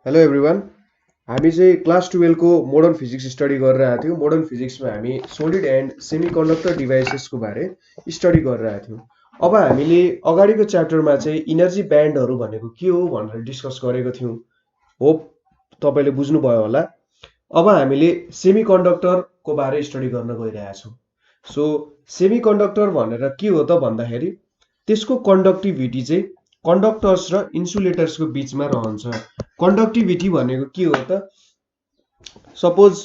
Hello everyone. हामी चाहिँ class 12 को मोडर्न फिजिक्स स्टडी गरेर आएको थियौँ। मोडर्न फिजिक्समा हामी सोलिड एन्ड सेमिकन्डक्टर डिभाइसेसको बारे स्टडी गरेर आएको थियौँ। अब हामीले अगाडिको च्याप्टरमा चाहिँ इनर्जी ब्यान्डहरू भनेको के हो भनेर डिस्कस गरेको थियौँ। होप तपाईँले बुझ्नुभयो होला। अब हामीले सेमिकन्डक्टरको बारे स्टडी गर्न गइरहेका छौँ। सो सेमिकन्डक्टर भनेर के हो त भन्दाखेरि त्यसको कन्डक्टिभिटी चाहिँ कन्डक्टर्स र इन्सुलेटर्सको बिचमा रहन्छ। कन्डक्टिभिटी भनेको के हो त, सपोज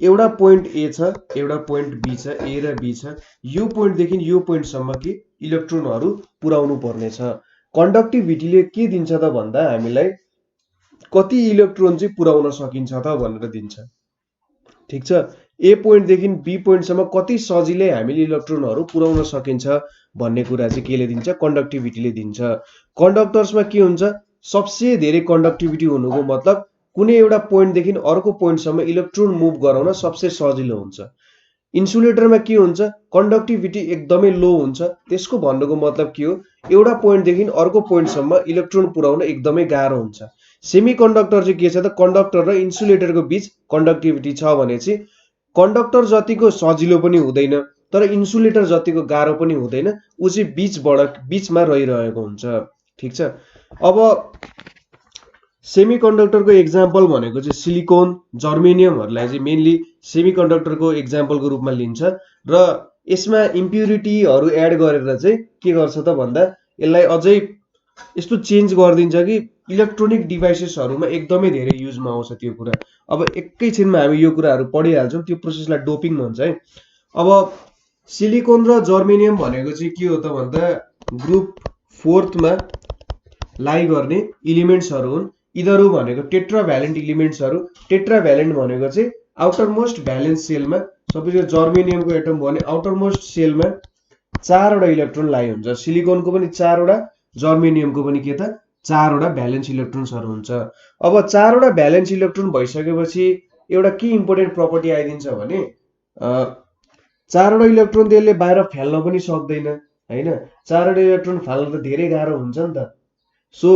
एउटा पोइन्ट ए छ, एउटा पोइन्ट बी छ, ए र बी छ। यो पोइन्टदेखि यो पोइन्टसम्म के इलेक्ट्रोनहरू पुर्याउनु पर्ने छ। कन्डक्टिभिटीले के दिन्छ त भन्दा हामीलाई कति इलेक्ट्रोन चाहिँ पुर्याउन सकिन्छ त भनेर दिन्छ। ठिक छ, ए पोइन्टदेखि बी पोइन्टसम्म कति सजिलै हामीले इलेक्ट्रोनहरू पुर्याउन सकिन्छ भन्ने कुरा चाहिँ केले दिन्छ, कन्डक्टिभिटीले दिन्छ। कन्डक्टर्समा के हुन्छ, सबसे धेरै कन्डक्टिभिटी हुनुको मतलब कुनै एउटा पोइन्टदेखि अर्को पोइन्टसम्म इलेक्ट्रोन मुभ गराउन सबसे सजिलो हुन्छ। इन्सुलेटरमा के हुन्छ, कन्डक्टिभिटी एकदमै लो हुन्छ। त्यसको भन्नुको मतलब के हो, एउटा पोइन्टदेखि अर्को पोइन्टसम्म इलेक्ट्रोन पुर्याउन एकदमै गाह्रो हुन्छ। सेमिकन्डक्टर चाहिँ के छ त, कन्डक्टर र इन्सुलेटरको बीच कन्डक्टिभिटी छ भने चाहिँ कन्डक्टर जतिको सजिलो पनि हुँदैन तर इन्सुलेटर जतिको गाह्रो पनि हुँदैन, ऊ चाहिँ बीचमा रहिरहेको हुन्छ। ठिक छ, अब सेमिकन्डक्टरको एक्जाम्पल भनेको चाहिँ सिलिकोन, जर्मेनियमहरूलाई चाहिँ मेनली सेमिकन्डक्टरको एक्जाम्पलको रूपमा लिन्छ र यसमा इम्प्युरिटीहरू एड गरेर चाहिँ के गर्छ त भन्दा यसलाई अझै यस्तो चेन्ज गरिदिन्छ कि इलेक्ट्रोनिक डिभाइसेसहरूमा एकदमै धेरै युजमा आउँछ त्यो कुरा। अब एकैछिनमा हामी यो कुराहरू पढिहाल्छौँ, त्यो प्रोसेसलाई डोपिङ भन्छ है। अब सिलिकोन र जर्मेनियम भनेको चाहिँ के हो त भन्दा ग्रुप 4मा लाई गर्ने इलिमेन्ट्सहरू हुन्। यिनीहरू भनेको टेट्राभ्यालेन्ट इलिमेन्ट्सहरू। टेट्राभ्यालेन्ट भनेको चाहिँ आउटर मोस्ट भ्यालेन्स सेलमा, सपोज यो जर्मेनियमको एटम भने आउटर मोस्ट सेलमा 4वटा इलेक्ट्रोन लाई हुन्छ। सिलिकोनको पनि 4वटा, जर्मेनियमको पनि के त 4वटा भ्यालेन्स इलेक्ट्रोन्सहरू हुन्छ। अब 4वटा भ्यालेन्स इलेक्ट्रोन भइसकेपछि एउटा के इम्पोर्टेन्ट प्रपर्टी आइदिन्छ भने 4वटा इलेक्ट्रोन त्यसले बाहिर फाल्न पनि सक्दैन हैन। 4वटा इलेक्ट्रोन फाल्न त धेरै गाह्रो हुन्छ नि त। सो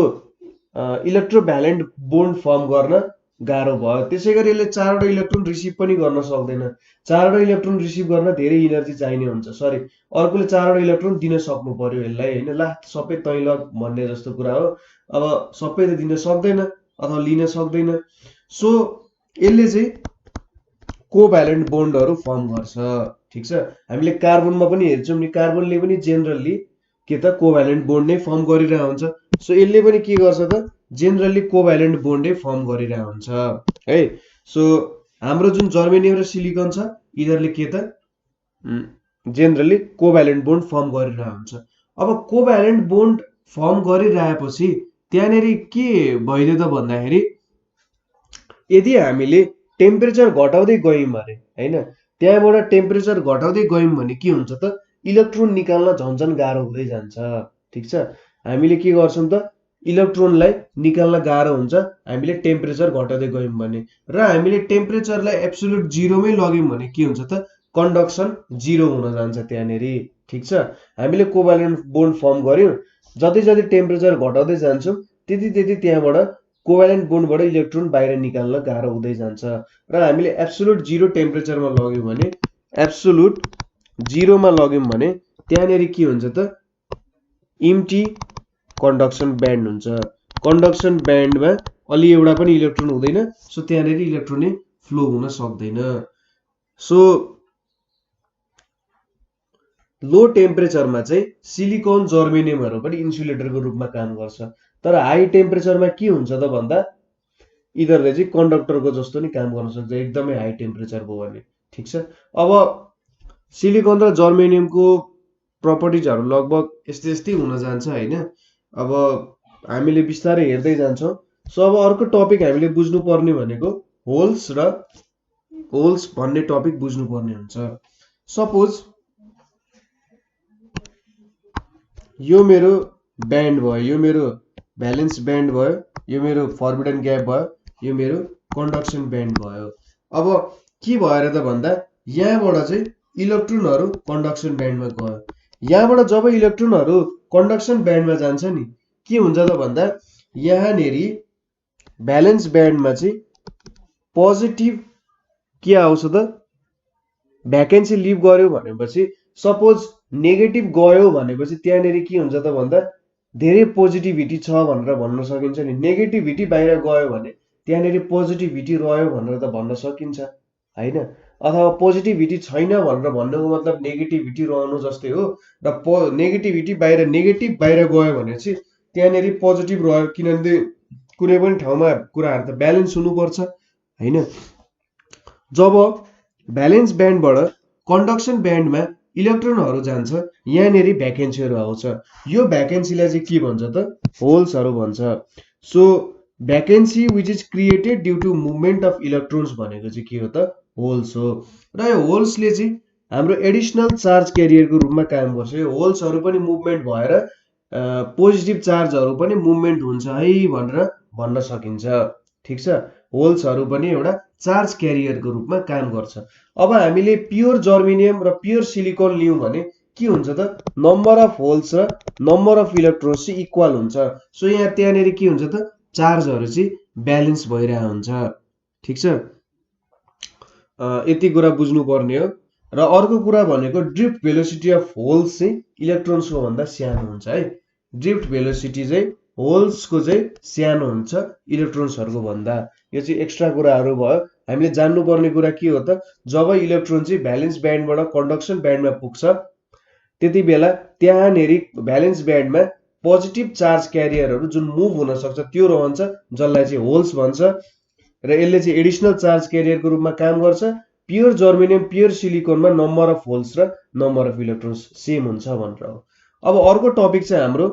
इलेक्ट्रोभ्यालेन्ट बोन्ड फर्म गर्न गाह्रो भयो। त्यसै गरी यसले 4वटा इलेक्ट्रोन रिसिभ पनि गर्न सक्दैन। 4वटा इलेक्ट्रोन रिसिभ गर्न धेरै इनर्जी चाहिने हुन्छ। सरी, अर्कोले 4वटा इलेक्ट्रोन दिन सक्नु पर्यो यसलाई हैन। ला सबै तैल भन्ने जस्तो कुरा हो। अब सबै त दिन सक्दैन अथवा लिन सक्दैन। सो यसले चाहिँ कोभ्यालेन्ट बोन्डहरू फर्म गर्छ। ठिक छ, हामीले कार्बनमा पनि हेर्छौँ नि, कार्बनले पनि जेनरली के त कोभ्यालेन्ट बोन्ड नै फर्म गरिरहेको हुन्छ। सो यसले पनि के गर्छ त, जेनरली कोभ्यालेन्ट बोन्डै फर्म गरिरहेको हुन्छ है। सो हाम्रो जुन जर्मेनियम र सिलिकन छ यिनीहरूले के त जेनरली कोभ्यालेन्ट बोन्ड फर्म गरिरहेको हुन्छ। अब कोभ्यालेन्ट बोन्ड फर्म गरिरहेपछि त्यहाँनिर के भइदियो त भन्दाखेरि यदि हामीले टेम्परेचर घटाउँदै गयौँ भने हैन, त्यहाँबाट टेम्परेचर घटाउँदै गयौँ भने के हुन्छ त, इलेक्ट्रोन निकाल्न झन् गाह्रो हुँदै जान्छ। ठिक छ, हामीले के गर्छौँ त, इलेक्ट्रोनलाई निकाल्न गाह्रो हुन्छ हामीले टेम्परेचर घटाउँदै गयौँ भने। र हामीले टेम्परेचरलाई एब्सोल्युट जिरोमै लग्यौँ भने के हुन्छ त, कन्डक्सन जिरो हुन जान्छ त्यहाँनिर। ठिक छ, हामीले कोभ्यालेन्ट बोन्ड फर्म गर्यौँ, जति जति टेम्परेचर घटाउँदै जान्छौँ त्यति त्यति त्यहाँबाट कोभ्यालेन्ट बोन्डबाट इलेक्ट्रोन बाहिर निकाल्न गाह्रो हुँदै जान्छ। र हामीले एब्सोल्युट जिरो टेम्परेचरमा लग्यौँ भने, एब्सोल्युट जिरोमा लग्यौँ भने त्यहाँनिर के हुन्छ त, इम्टी कन्डक्सन ब्यान्ड हुन्छ। कन्डक्सन ब्यान्डमा अलि एउटा पनि इलेक्ट्रोन हुँदैन। सो त्यहाँनिर इलेक्ट्रोनै फ्लो हुन सक्दैन। सो लो टेम्परेचरमा चाहिँ सिलिकोन, जर्मेनियमहरू पनि इन्सुलेटरको रूपमा काम गर्छ। तर हाई टेम्परेचरमा के हुन्छ त भन्दा यिनीहरूले चाहिँ कन्डक्टरको जस्तो नि काम गर्न सक्छ एकदमै हाई टेम्परेचर भयो भने। ठिक छ, अब सिलिकोन र जर्मेनियमको प्रपर्टिजहरू लगभग यस्तै यस्तै हुन जान्छ हैन। अब हामीले बिस्तारै हेर्दै जान्छौँ। सो अब अर्को टपिक हामीले बुझ्नुपर्ने भनेको होल्स भन्ने टपिक बुझ्नुपर्ने हुन्छ। सपोज यो मेरो ब्यान्ड भयो, यो मेरो भ्यालेन्स ब्यान्ड भयो, यो मेरो फर्बिडन ग्याप भयो, यो मेरो कन्डक्सन ब्यान्ड भयो। अब के भएर त भन्दा यहाँबाट चाहिँ इलेक्ट्रोनहरू कन्डक्सन ब्यान्डमा गयो। यहाँबाट जब इलेक्ट्रोनहरू कन्डक्सन ब्यान्डमा जान्छ नि के हुन्छ त भन्दा यहाँनेरि भ्यालेन्स ब्यान्डमा चाहिँ पोजिटिभ के आउँछ त भ्याकेन्सी लिभ गर्यो भनेपछि सपोज नेगेटिभ गयो भनेपछि त्यहाँनिर के हुन्छ त भन्दा धेरै पोजिटिभिटी छ भनेर भन्न सकिन्छ नि। नेगेटिभिटी बाहिर गयो भने त्यहाँनिर पोजिटिभिटी रह्यो भनेर त भन्न सकिन्छ हैन। अथवा पोजिटिभिटी छैन भनेर भन्नुको मतलब नेगेटिभिटी रहनु जस्तै हो। र नेगेटिभिटी बाहिर नेगेटिभ बाहिर गयो भने चाहिँ त्यहाँनिर पोजिटिभ रह्यो, किनभने कुनै पनि ठाउँमा कुराहरू त ब्यालेन्स हुनुपर्छ हैन। जब भ्यालेन्स ब्यान्डबाट कन्डक्सन ब्यान्डमा इलेक्ट्रोनहरू जान्छ यहाँनिर भ्याकेन्सीहरू आउँछ। यो भ्याकेन्सीलाई चाहिँ के भन्छ त होल्सहरू भन्छ। So vacancy which is created due to movement of electrons भनेको चाहिँ के हो त होल्स हो। र यो होल्सले चाहिँ हाम्रो एडिसनल चार्ज क्यारियरको रूपमा काम गर्छ। यो होल्सहरू पनि मुभमेन्ट भएर पोजिटिभ चार्जहरू पनि मुभमेन्ट हुन्छ है भनेर भन्न सकिन्छ। ठिक छ, होल्सहरू पनि एउटा चार्ज क्यारियरको रूपमा काम गर्छ। अब हामीले प्योर जर्मेनियम र प्योर सिलिकन लियौँ भने के हुन्छ त नम्बर अफ होल्स र नम्बर अफ इलेक्ट्रोन्स चाहिँ इक्वल हुन्छ। सो यहाँ त्यहाँनिर के हुन्छ त चार्जहरू चाहिँ ब्यालेन्स भइरहेको हुन्छ। ठिक छ, यति कुरा बुझ्नुपर्ने हो। र अर्को कुरा भनेको ड्रिफ्ट भेलोसिटी अफ होल्स चाहिँ इलेक्ट्रोन्सको भन्दा सानो हुन्छ है। ड्रिफ्ट भेलोसिटी चाहिँ होल्सको चाहिँ सानो हुन्छ इलेक्ट्रोन्सहरूको भन्दा। यो चाहिँ एक्स्ट्रा कुराहरू भयो। हामीले जान्नुपर्ने कुरा के हो त जब इलेक्ट्रोन चाहिँ भ्यालेन्स ब्यान्डबाट कन्डक्सन ब्यान्डमा पुग्छ त्यति बेला त्यहाँनिर भ्यालेन्स ब्यान्डमा पोजिटिभ चार्ज क्यारियरहरू जुन मुभ हुन सक्छ त्यो रहन्छ, जसलाई चाहिँ होल्स भन्छ। र यसले चाहिँ एडिसनल चार्ज क्यारियरको रूपमा काम गर्छ। प्योर जर्मेनियम प्योर सिलिकनमा नम्बर अफ होल्स र नम्बर अफ इलेक्ट्रोन्स सेम हुन्छ भनेर हो। अब अर्को टपिक चाहिँ हाम्रो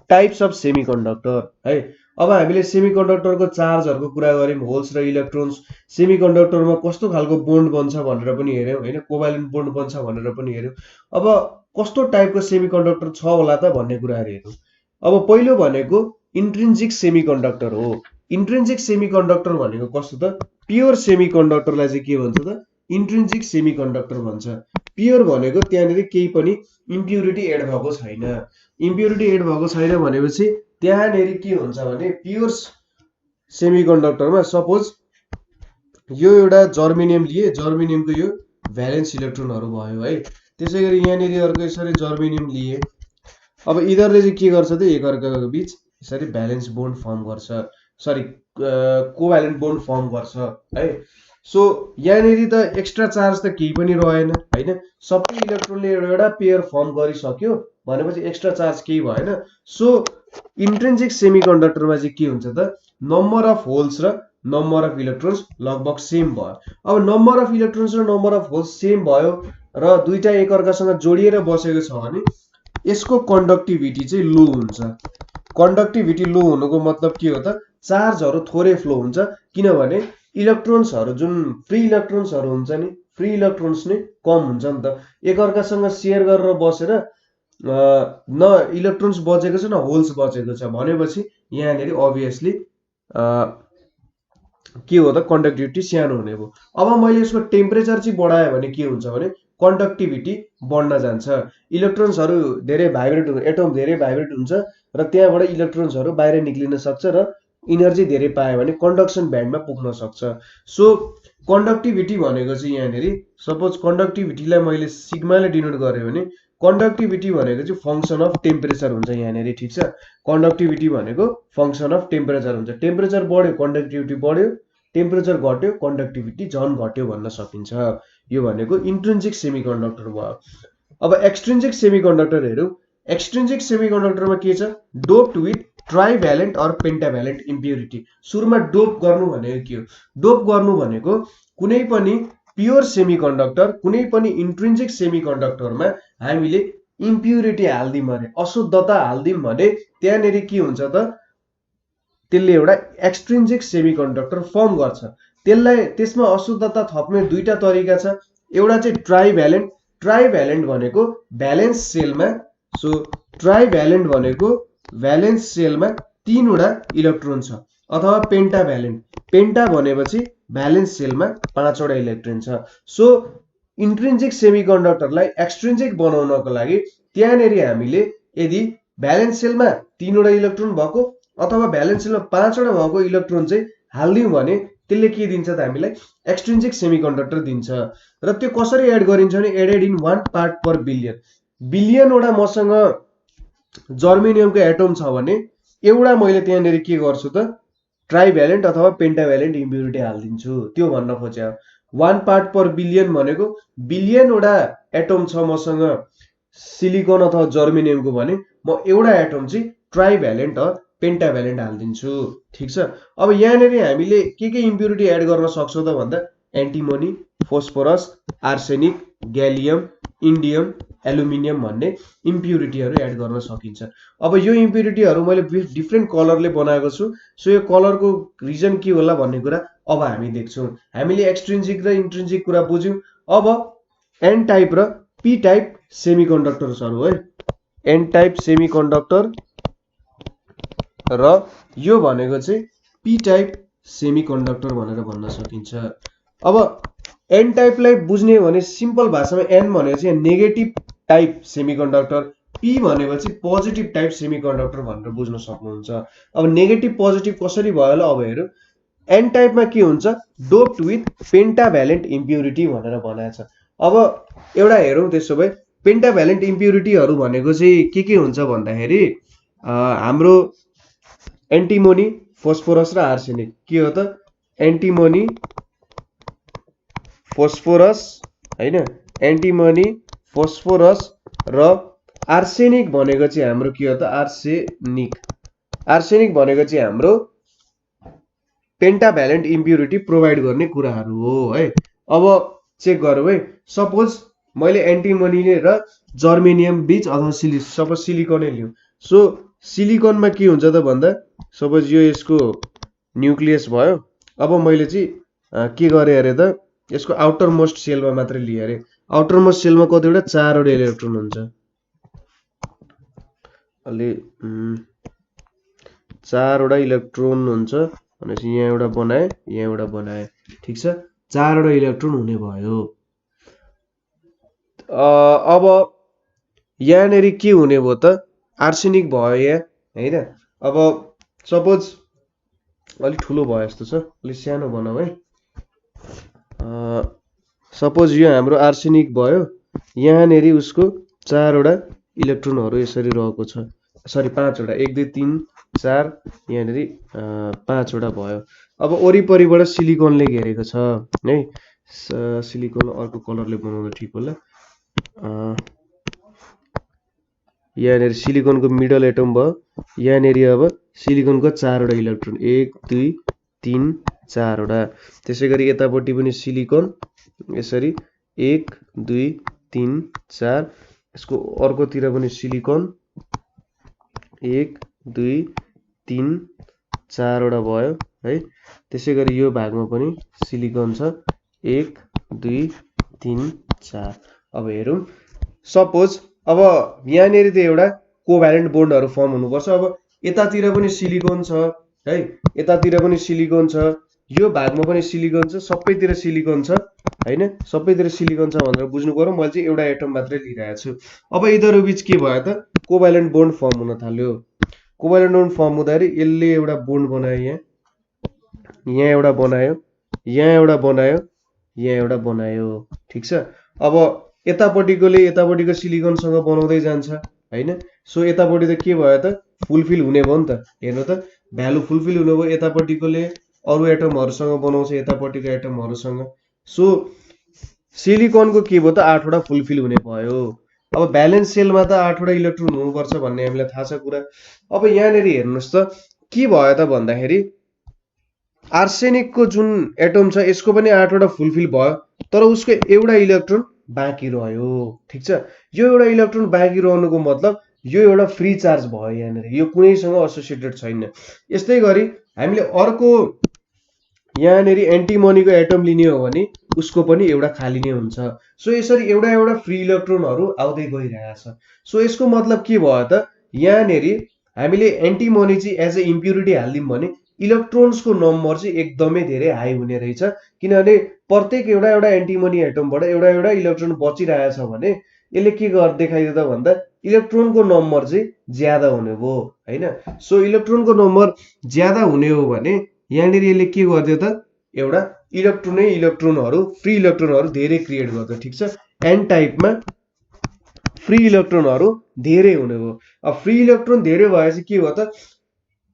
टाइप्स अफ सेमिकन्डक्टर है। अब हामीले सेमिकन्डक्टरको चार्जहरूको कुरा गऱ्यौँ, होल्स र इलेक्ट्रोन्स। सेमिकन्डक्टरमा कस्तो खालको बोन्ड बन्छ भनेर पनि हेऱ्यौँ हैन, कोभ्यालेन्ट बोन्ड बन्छ भनेर पनि हेऱ्यौँ। अब कस्तो टाइपको सेमिकन्डक्टर छ होला त भन्ने कुराहरू हेरौँ। अब पहिलो भनेको इन्ट्रिन्जिक सेमिकन्डक्टर हो। इन्ट्रिन्जिक सेमिकन्डक्टर भनेको कस्तो त प्योर सेमिकन्डक्टरलाई चाहिँ के भन्छ त इन्ट्रिन्जिक सेमिकन्डक्टर भन्छ। प्योर भनेको त्यहाँनिर केही पनि इम्प्युरिटी एड भएको छैन। इम्प्युरिटी एड भएको छैन भनेपछि त्यहाँनिर के हुन्छ भने प्योर सेमिकन्डक्टरमा सपोज यो एउटा जर्मेनियम लिए, जर्मेनियमको यो भ्यालेन्स इलेक्ट्रोनहरू भयो है। त्यसै गरी यहाँनिर अर्को यसरी जर्मेनियम लिए। अब यिनीहरूले चाहिँ के गर्छ त एकअर्काको बिच यसरी भ्यालेन्स बोन्ड फर्म गर्छ, सरी कोभ्यालेन्ट बोन्ड फर्म गर्छ है। सो यहाँनिर त एक्स्ट्रा चार्ज त केही पनि रहेन हैन। सबै इलेक्ट्रोनले एउटा पेयर फर्म गरिसक्यो भनेपछि एक्स्ट्रा चार्ज केही भएन। सो इन्ट्रिन्जिक सेमिकन्डक्टरमा चाहिँ के हुन्छ त नम्बर अफ होल्स र नम्बर अफ इलेक्ट्रोन्स लगभग सेम भयो। अब नम्बर अफ इलेक्ट्रोन्स र नम्बर अफ होल्स सेम भयो र दुईटा एकअर्कासँग जोडिएर बसेको छ भने यसको कन्डक्टिभिटी चाहिँ लो हुन्छ। कन्डक्टिभिटी लो हुनुको मतलब के हो त चार्जहरू थोरै फ्लो हुन्छ, किनभने इलेक्ट्रोन्सहरू जुन फ्री इलेक्ट्रोन्सहरू हुन्छ नि, फ्री इलेक्ट्रोन्स नै कम हुन्छ नि त। एकअर्कासँग सेयर गरेर बसेर न इलेक्ट्रोन्स बचेको छ न होल्स बचेको छ भनेपछि यहाँनिर अभियसली के हो त कन्डक्टिभिटी सानो हुने भयो। अब मैले यसको टेम्परेचर चाहिँ बढाएँ भने के हुन्छ भने कन्डक्टिभिटी बढ्न जान्छ। इलेक्ट्रोन्सहरू धेरै भाइब्रेट हुन्छ, एटम धेरै भाइब्रेट हुन्छ र त्यहाँबाट इलेक्ट्रोन्सहरू बाहिर निक्लिन सक्छ र इनर्जी धेरै पायो भने कन्डक्सन ब्यान्डमा पुग्न सक्छ। सो कन्डक्टिभिटी भनेको चाहिँ यहाँनिर सपोज कन्डक्टिभिटीलाई मैले सिग्माले डिनोट गरेँ भने कन्डक्टिभिटी भनेको चाहिँ फङ्सन अफ टेम्परेचर हुन्छ यहाँनिर। ठिक छ, कन्डक्टिभिटी भनेको फङ्सन अफ टेम्परेचर हुन्छ। टेम्परेचर बढ्यो कन्डक्टिभिटी बढ्यो, टेम्परेचर घट्यो कन्डक्टिभिटी झन् घट्यो भन्न सकिन्छ। यो भनेको इन्ट्रिन्जिक सेमिकन्डक्टर भयो। अब एक्सट्रिन्जिक सेमिकन्डक्टर हेरौँ। एक्सट्रिन्जिक सेमिकन्डक्टरमा के छ डोप्ड विथ ट्राइभ्यालेन्ट अर पेन्टाभ्यालेन्ट इम्प्युरिटी। सुरुमा डोप गर्नु भनेको के हो? डोप गर्नु भनेको कुनै पनि प्योर सेमिकन्डक्टर कुनै पनि इन्ट्रिन्जिक सेमिकन्डक्टरमा हामीले इम्प्युरिटी हाल्दियौँ भने अशुद्धता हाल्दियौँ भने त्यहाँनिर के हुन्छ त त्यसले एउटा एक्सट्रिन्जिक सेमिकन्डक्टर फर्म गर्छ। त्यसमा अशुद्धता थप्ने दुईटा तरिका छ। एउटा चाहिँ ट्राइभ्यालेन्ट। ट्राइभ्यालेन्ट भनेको भ्यालेन्स सेलमा, सो ट्राइभ्यालेन्ट भनेको भ्यालेन्स सेलमा तीनवटा इलेक्ट्रोन छ, अथवा पेन्टाभ्यालेन्ट। पेन्टा भनेपछि भ्यालेन्स सेलमा पाँचवटा इलेक्ट्रोन छ। सो इन्ट्रिन्जिक सेमिकन्डक्टरलाई एक्सट्रिन्जिक बनाउनको लागि त्यहाँनिर हामीले यदि भ्यालेन्स सेलमा तीनवटा इलेक्ट्रोन भएको अथवा भ्यालेन्स सेलमा 5 वटा भएको इलेक्ट्रोन चाहिँ हाल्दियौँ भने त्यसले के दिन्छ त हामीलाई एक्सट्रिन्सिक सेमिकन्डक्टर दिन्छ। र त्यो कसरी एड गरिन्छ भने added in 1 part per billion. बिलियनवटा मसँग जर्मेनियमको एटम छ भने एउटा मैले त्यहाँनिर के गर्छु त ट्राइभ्यालेन्ट अथवा पेन्टाभ्यालेन्ट इम्प्युरिटी हालिदिन्छु, त्यो भन्न खोजे। 1 पार्ट पर बिलियन भनेको बिलियनवटा एटम छ मसँग सिलिकन अथवा जर्मेनियमको भने म एउटा एटम चाहिँ ट्राइभ्यालेन्ट पेन्टाभ्यालेन्ट हालिदिन्छु। ठिक छ। अब यहाँनिर हामीले के इम्प्युरिटी एड गर्न सक्छौँ त भन्दा एन्टिमोनी, फोस्फोरस, आर्सेनिक, ग्यालियम, इन्डियम, एल्युमिनियम भन्ने इम्प्युरिटीहरू एड गर्न सकिन्छ। अब यो इम्प्युरिटीहरू मैले डिफ्रेन्ट कलरले बनाएको छु। सो यो कलरको रिजन के होला भन्ने कुरा अब हामी देख्छौँ। हामीले एक्सट्रिन्सिक र इन्ट्रिन्सिक कुरा बुझ्यौँ। अब एन टाइप र पी टाइप सेमिकन्डक्टर्सहरू है। एन टाइप सेमिकन्डक्टर र यो भनेको चाहिँ पी टाइप सेमिकन्डक्टर भनेर भन्न सकिन्छ। अब एन टाइपलाई बुझ्ने भने सिम्पल भाषामा एन भनेको चाहिँ नेगेटिभ टाइप सेमिकन्डक्टर, पी भनेको चाहिँ पोजिटिभ टाइप सेमिकन्डक्टर भनेर बुझ्न सक्नुहुन्छ। अब नेगेटिभ पोजिटिभ कसरी भयो होला अब हेरौँ। एन टाइपमा के हुन्छ डोप्ड विथ पेन्टाभ्यालेन्ट इम्प्युरिटी भनेर बनाएको छ। अब एउटा हेरौँ त्यसो भए पेन्टाभ्यालेन्ट इम्प्युरिटीहरू भनेको चाहिँ के हुन्छ भन्दाखेरि हाम्रो एन्टिमोनी, फोस्फोरस र आर्सेनिक के हो त एन्टिमोनी, फोस्फोरस हैन, एन्टिमोनी, फोस्फोरस र आर्सेनिक भनेको चाहिँ हाम्रो के हो त आर्सेनिक। आर्सेनिक भनेको चाहिँ हाम्रो पेन्टाभ्यालेन्ट इम्प्युरिटी प्रोभाइड गर्ने कुराहरू हो है। अब चेक गरौँ है। सपोज मैले एन्टिमोनी र जर्मेनियम बीच अथवा सपोज सिलिकनै लिउँ। सो सिलिकनमा के हुन्छ त भन्दा सपोज यो यसको न्युक्लियस भयो। अब मैले चाहिँ के गरेँ अरे त यसको आउटर मोस्ट सेलमा मात्रै लिएँ अरे। आउटर मोस्ट सेलमा कतिवटा 4 वटा इलेक्ट्रोन हुन्छ। अलि 4 वटा इलेक्ट्रोन हुन्छ भनेपछि यहाँ एउटा बनाए, यहाँ एउटा बनाए। ठिक छ। 4 वटा इलेक्ट्रोन हुने भयो। अब यहाँनिर के हुने भयो त आर्सेनिक भयो यहाँ हैन। अब सपोज अलि ठुलो भयो जस्तो छ, अलि सानो बनाऊ है। सपोज यो हाम्रो आर्सेनिक भयो। यहाँनिर उसको 4 वटा इलेक्ट्रोनहरू यसरी रहेको छ। सरी 5 वटा, 1 2 3 4 यहाँनिर 5 वटा भयो। अब वरिपरिबाट सिलिकनले घेरेको छ है। सिलिकन अर्को कलरले बनाउँदा ठिक होला। यहाँनिर सिलिकनको मिडल एटम भयो। यहाँनिर अब सिलिकनको 4 वटा इलेक्ट्रोन 1 2 3 4 वटा। त्यसै गरी यतापट्टि पनि सिलिकन यसरी 1 2 3 4। यसको अर्कोतिर पनि सिलिकन 1 2 3 4 वटा भयो है। त्यसै गरी यो भागमा पनि सिलिकन छ 1 2 3 4। अब हेरौँ। सपोज अब यहाँनिर त एउटा कोभ्यालेन्ट बोन्डहरू फर्म हुनुपर्छ। अब यतातिर पनि सिलिकन छ है, यतातिर पनि सिलिकन छ, यो भागमा पनि सिलिकन छ, सबैतिर सिलिकन छ हैन। सबैतिर सिलिकन छ भनेर बुझ्नु पर्यो। मैले चाहिँ एउटा एटम मात्रै लिइरहेको छु। अब यिनीहरू बीच के भयो त कोभ्यालेन्ट बोन्ड फर्म हुन थाल्यो। कोभ्यालेन्ट बोन्ड फर्म हुँदाखेरि यसले एउटा बोन्ड बनायो, यहाँ एउटा बनायो, यहाँ एउटा बनायो, यहाँ एउटा बनायो। ठिक छ। अब यतापट्टिकोले यतापट्टिको सिलिकनसँग बनाउँदै जान्छ हैन। सो यतापट्टि त के भयो त फुलफिल हुने भयो नि त। हेर्नु त भ्यालु फुलफिल हुने भयो। यतापट्टिकोले अरू एटमहरूसँग बनाउँछ यतापट्टिको एटमहरूसँग। सो सिलिकनको के भयो त 8 वटा फुलफिल हुने भयो। अब भ्यालेन्स सेलमा त 8 वटा इलेक्ट्रोन हुनुपर्छ भन्ने हामीलाई थाहा छ कुरा। अब यहाँनिर हेर्नुहोस् त के भयो त भन्दाखेरि आर्सेनिकको जुन एटम छ यसको पनि 8 वटा फुलफिल भयो, तर उसको एउटा इलेक्ट्रोन बाँकी रह्यो। ठिक छ। यो एउटा इलेक्ट्रोन बाँकी रहनुको मतलब यो एउटा फ्री चार्ज भयो यहाँनिर, यो कुनैसँग एसोसिएटेड छैन। यस्तै गरी हामीले अर्को यहाँनिर एन्टिमोनीको एटम लिने हो भने उसको पनि एउटा खाली नै हुन्छ। सो यसरी एउटा एउटा फ्री इलेक्ट्रोनहरू आउँदै गइरहेछ। सो यसको मतलब के भयो त यहाँनिर हामीले एन्टिमोनी चाहिँ एज ए इम्प्युरिटी हाल्दियौँ भने इलेक्ट्रोन्सको नम्बर चाहिँ एकदमै धेरै हाई हुने रहेछ। किनभने प्रत्येक एउटा एन्टिमोनी एटमबाट एउटा एउटा इलेक्ट्रोन बचिरहेछ भने यसले के देखाइदियो त भन्दा इलेक्ट्रोनको नम्बर चाहिँ ज्यादा हुने भयो हैन। सो इलेक्ट्रोनको नम्बर ज्यादा हुने हो भने यहाँनिर यसले के गर्दियो त एउटा इलेक्ट्रोनहरू फ्री इलेक्ट्रोनहरू धेरै क्रिएट गर्छ, ठीक छ। एन टाइपमा फ्री इलेक्ट्रोनहरू धेरै हुने भयो। अब फ्री इलेक्ट्रोन धेरै भएपछि के हो त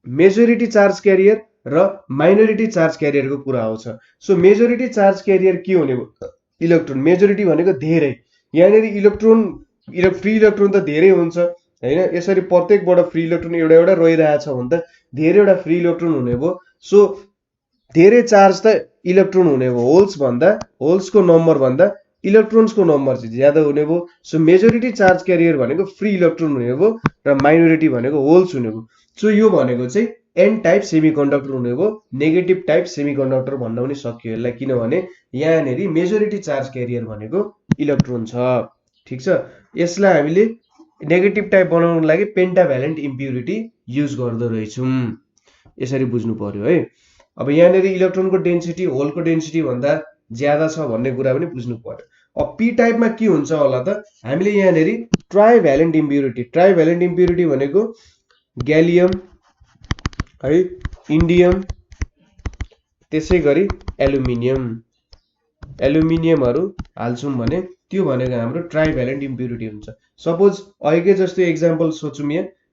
मेजोरिटी चार्ज क्यारियर र माइनोरिटी चार्ज क्यारियरको कुरा आउँछ। सो मेजोरिटी चार्ज क्यारियर के हुने भयो इलेक्ट्रोन, मेजोरिटी भनेको धेरै, यहाँनिर फ्री इलेक्ट्रोन त धेरै हुन्छ हैन। यसरी प्रत्येकबाट फ्री इलेक्ट्रोन एउटा एउटा रहिरहेछ भने त धेरैवटा फ्री इलेक्ट्रोन हुने भयो। सो धेरै चार्ज त इलेक्ट्रोन हुने भयो, होल्सको नम्बर भन्दा इलेक्ट्रोन्सको नम्बर चाहिँ ज्यादा हुने भयो। सो मेजोरिटी चार्ज क्यारियर भनेको फ्री इलेक्ट्रोन हुने भयो र माइनोरिटी भनेको होल्स हुने भयो। सो यो भनेको चाहिँ एन टाइप सेमिकन्डक्टर हुने भयो, नेगेटिभ टाइप सेमिकन्डक्टर भन्न पनि सकियो यसलाई, किनभने यहाँनिर मेजोरिटी चार्ज क्यारियर भनेको इलेक्ट्रोन छ, ठीक छ। यसलाई हामीले नेगेटिभ टाइप बनाउनको लागि पेन्टाभ्यालेन्ट इम्प्युरिटी युज गर्दो रहेछौँ, यसरी बुझ्नु पर्यो है। अब यहाँनिर इलेक्ट्रोनको डेन्सिटी होलको डेन्सिटी भन्दा ज्यादा छ भन्ने कुरा पनि बुझ्नु पर्यो। अब पी टाइपमा के हुन्छ होला त, हामीले यहाँनिर ट्राइभ्यालेन्ट इम्प्युरिटी भनेको ग्यालियम है, इन्डियम, त्यसै गरी एल्युमिनियमहरू हाल्छौँ भने त्यो भनेको हाम्रो ट्राइभ्यालेन्ट इम्प्युरिटी हुन्छ। सपोज अहिलेकै जस्तो एक्जाम्पल सोचौँ,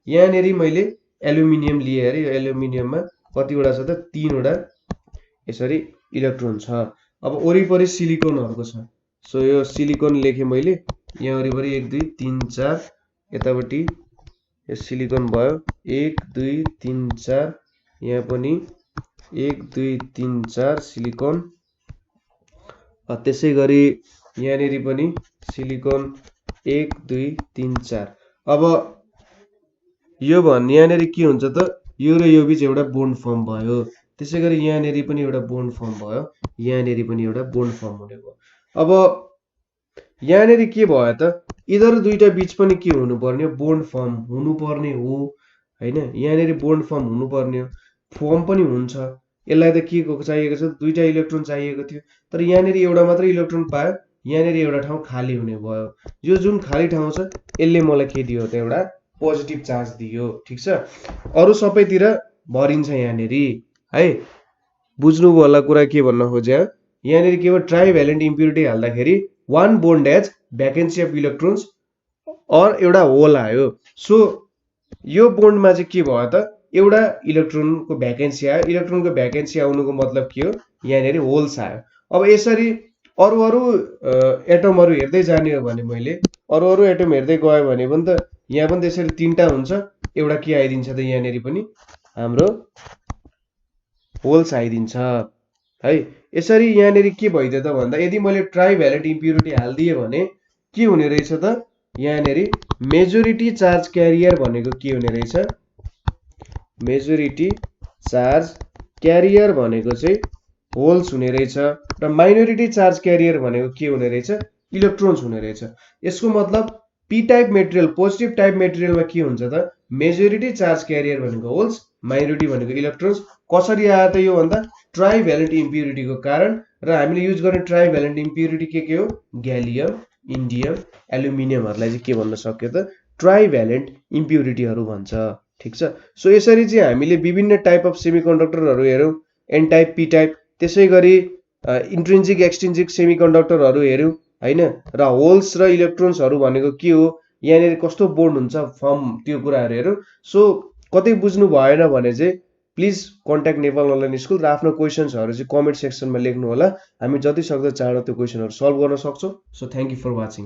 यहाँनिर मैले एल्युमिनियम लिएँ अरे, यो एल्युमिनियममा कतिवटा छ त 3 वटा यसरी इलेक्ट्रोन छ। अब वरिपरि सिलिकनहरूको छ, सो यो सिलिकन लेखेँ मैले, यहाँ वरिपरि 1 2 3 4, यतापट्टि यो सिलिकन भयो 1 2 3 4, यहाँ पनि 1 2 3 4 सिलिकन, त्यसै गरी यहाँनिर पनि सिलिकन 1 2 3 4। अब यो यहाँनिर के हुन्छ त, यो र यो बीच एउटा बोन्ड फर्म भयो, त्यसै गरी यहाँनिर पनि एउटा बोन्ड फर्म भयो, यहाँनिर पनि एउटा बोन्ड फर्म हुने भयो। अब यहाँनिर के भयो त, यिनीहरू दुईटा बीच पनि के हुनुपर्ने हो, बोन्ड फर्म हुनुपर्ने हो हैन। यहाँनिर बोन्ड फर्म हुनुपर्ने हो, फर्म पनि हुन्छ। यसलाई त के चाहिएको छ, दुईटा इलेक्ट्रोन चाहिएको थियो, तर यहाँनिर एउटा मात्रै इलेक्ट्रोन पायो, यहाँनिर एउटा ठाउँ खाली हुने भयो। यो जुन खाली ठाउँ छ यसले मलाई के दियो त एउटा पोजिटिभ चार्ज दियो, ठीक छ। अरू सबैतिर भरिन्छ यहाँनिर है। बुझ्नुभयो होला कुरा के भन्न खोजे, यहाँनिर केवल ट्राइभ्यालेन्ट इम्प्युरिटी हाल्दाखेरि 1 bond as vacancy of electrons or एउटा होल आयो। सो यो बोन्डमा चाहिँ के भयो त, एउटा इलेक्ट्रोनको भ्याकेन्सी आयो, इलेक्ट्रोनको भ्याकेन्सी आउनुको मतलब के हो, यहाँनिर होल्स आयो। अब यसरी अरू एटमहरू हेर्दै जाने हो भने, मैले अरू एटम हेर्दै गयो भने पनि त यहाँ पनि त्यसरी 3टा हुन्छ, एउटा के आइदिन्छ त यहाँनिर पनि हाम्रो होल्स आइदिन्छ है। यसरी यहाँनिर के भइदियो त भन्दा, यदि मैले ट्राइभ्यालेन्ट इम्प्युरिटी हालिदिएँ भने के हुने रहेछ त, यहाँनिर मेजोरिटी चार्ज क्यारियर भनेको के हुने रहेछ, मेजोरिटी चार्ज क्यारियर भनेको चाहिँ होल्स हुने रहेछ र माइनोरिटी चार्ज क्यारियर भनेको के हुने रहेछ, इलेक्ट्रोन्स हुने रहेछ। यसको मतलब P type material, positive type मेटेरियलमा के हुन्छ त, मेजोरिटी चार्ज क्यारियर भनेको होल्स, माइनोरिटी भनेको इलेक्ट्रोन्स। कसरी आयो त यो भन्दा, ट्राइभ्यालेन्ट इम्प्युरिटीको कारण, र हामीले युज गर्ने ट्राइभ्यालेन्ट इम्प्युरिटी के हो, ग्यालियम, इन्डियम, एल्युमिनियमहरूलाई चाहिँ के भन्न सक्यो त, ट्राइभ्यालेन्ट इम्प्युरिटीहरू भन्छ, ठीक छ। सो यसरी चाहिँ हामीले विभिन्न टाइप अफ सेमिकन्डक्टरहरू हेरौँ, एन टाइप, पी टाइप, त्यसै गरी इन्ट्रिन्सिक एक्सट्रिन्सिक सेमिकन्डक्टरहरू हेऱ्यौँ हैन, र होल्स र इलेक्ट्रोन्सहरू भनेको के हो, यहाँनिर कस्तो बोन्ड हुन्छ, फर्म, त्यो कुराहरू हेरौँ। सो कतै बुझ्नु भएन भने चाहिँ please contact Nepal online school, र आफ्नो क्वेसन्सहरू चाहिँ कमेन्ट सेक्सनमा लेख्नु होला, हामी जति सक्दो चाँडो त्यो क्वेसनहरू सल्भ गर्न सक्छौँ। So thank you for watching.